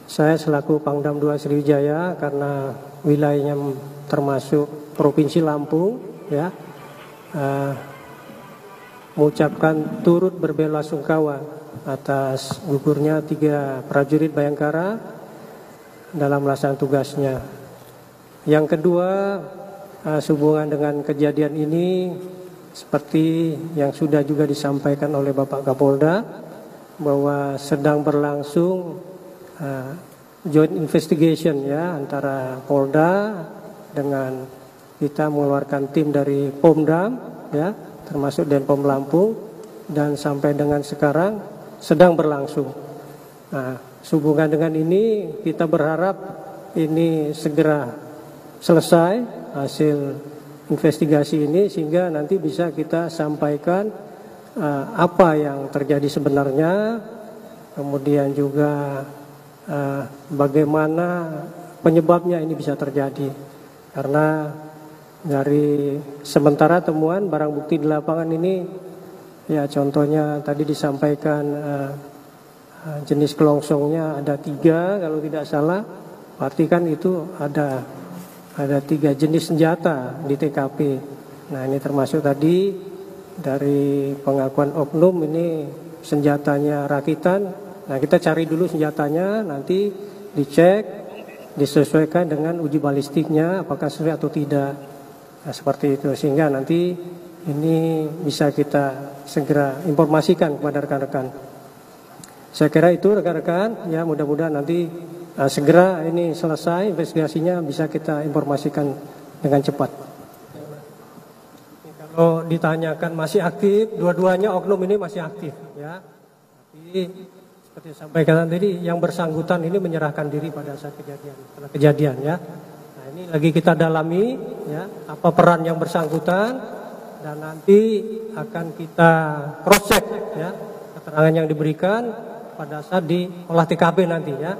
Saya selaku Pangdam 2 Sriwijaya, karena wilayahnya termasuk Provinsi Lampung, ya, mengucapkan turut berbelasungkawa atas gugurnya 3 prajurit Bayangkara dalam melaksanakan tugasnya. Yang kedua, sehubungan dengan kejadian ini, seperti yang sudah juga disampaikan oleh Bapak Kapolda, bahwa sedang berlangsung joint investigation, ya, antara Polda dengan kita mengeluarkan tim dari Pomdam, ya, termasuk Denpom Lampung, dan sampai dengan sekarang sedang berlangsung. Nah, sehubungan dengan ini kita berharap ini segera selesai hasil investigasi ini, sehingga nanti bisa kita sampaikan apa yang terjadi sebenarnya, kemudian juga bagaimana penyebabnya ini bisa terjadi. Karena dari sementara temuan barang bukti di lapangan ini, ya, contohnya tadi disampaikan jenis kelongsongnya ada 3 kalau tidak salah, berarti kan itu ada 3 jenis senjata di TKP. Nah, ini termasuk tadi dari pengakuan oknum ini senjatanya rakitan. Nah, kita cari dulu senjatanya, nanti dicek, disesuaikan dengan uji balistiknya apakah sesuai atau tidak. Nah, seperti itu, sehingga nanti ini bisa kita segera informasikan kepada rekan-rekan. Saya kira itu rekan-rekan, ya, mudah-mudahan nanti segera ini selesai investigasinya, bisa kita informasikan dengan cepat. Kalau ditanyakan masih aktif, dua-duanya oknum ini masih aktif, ya. Tapi seperti sampaikan tadi, yang bersangkutan ini menyerahkan diri pada saat kejadian, ya. Nah, ini lagi kita dalami, ya, apa peran yang bersangkutan, dan nanti akan kita cross check, ya, keterangan yang diberikan pada saat di olah TKP nanti, ya.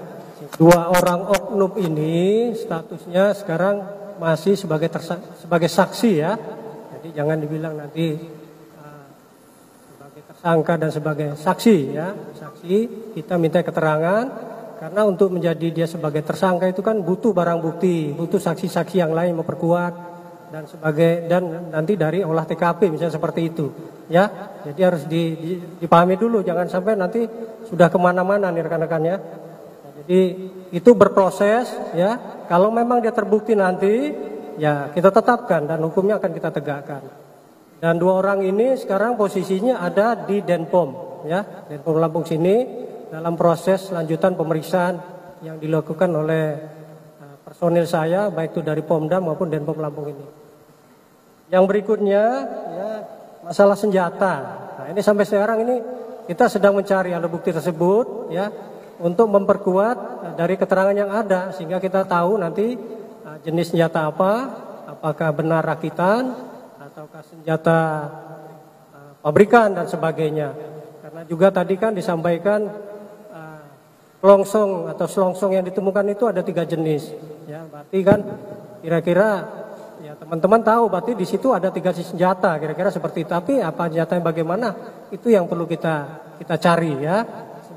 2 orang oknum ini statusnya sekarang masih sebagai saksi, ya. Jadi jangan dibilang nanti sebagai tersangka dan sebagai saksi, ya. Saksi kita minta keterangan, karena untuk menjadi dia sebagai tersangka itu kan butuh barang bukti, butuh saksi-saksi yang lain memperkuat dan nanti dari olah TKP misalnya seperti itu, ya. Jadi harus dipahami dulu, jangan sampai nanti sudah kemana-mana nih rekan-rekannya. Jadi itu berproses, ya. Kalau memang dia terbukti nanti, ya, kita tetapkan dan hukumnya akan kita tegakkan. Dan 2 orang ini sekarang posisinya ada di Denpom, ya, Denpom Lampung sini, dalam proses lanjutan pemeriksaan yang dilakukan oleh personil saya, baik itu dari Pomdam maupun Denpom Lampung ini. Yang berikutnya, ya, masalah senjata. Nah, ini sampai sekarang ini kita sedang mencari alat bukti tersebut, ya, untuk memperkuat dari keterangan yang ada, sehingga kita tahu nanti jenis senjata apa, apakah benar rakitan ataukah senjata pabrikan dan sebagainya. Karena juga tadi kan disampaikan kelongsong atau selongsong yang ditemukan itu ada 3 jenis, ya. Berarti kan kira-kira, ya, teman-teman tahu berarti di situ ada 3 senjata, kira-kira seperti itu. Tapi apa senjatanya bagaimana, itu yang perlu kita cari, ya,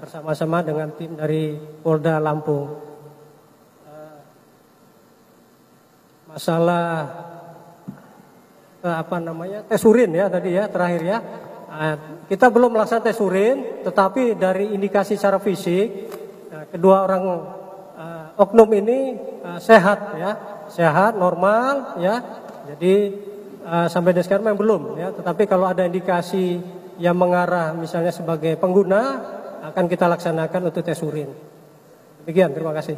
bersama-sama dengan tim dari Polda Lampung. Masalah tes urin, ya, tadi, ya, terakhir, ya. Kita belum melaksanakan tes urin, tetapi dari indikasi secara fisik, kedua orang oknum ini sehat, ya, sehat, normal, ya. Jadi sampai dengan sekarang memang belum, ya. Tetapi kalau ada indikasi yang mengarah misalnya sebagai pengguna, akan kita laksanakan untuk tes urin. Demikian, terima kasih.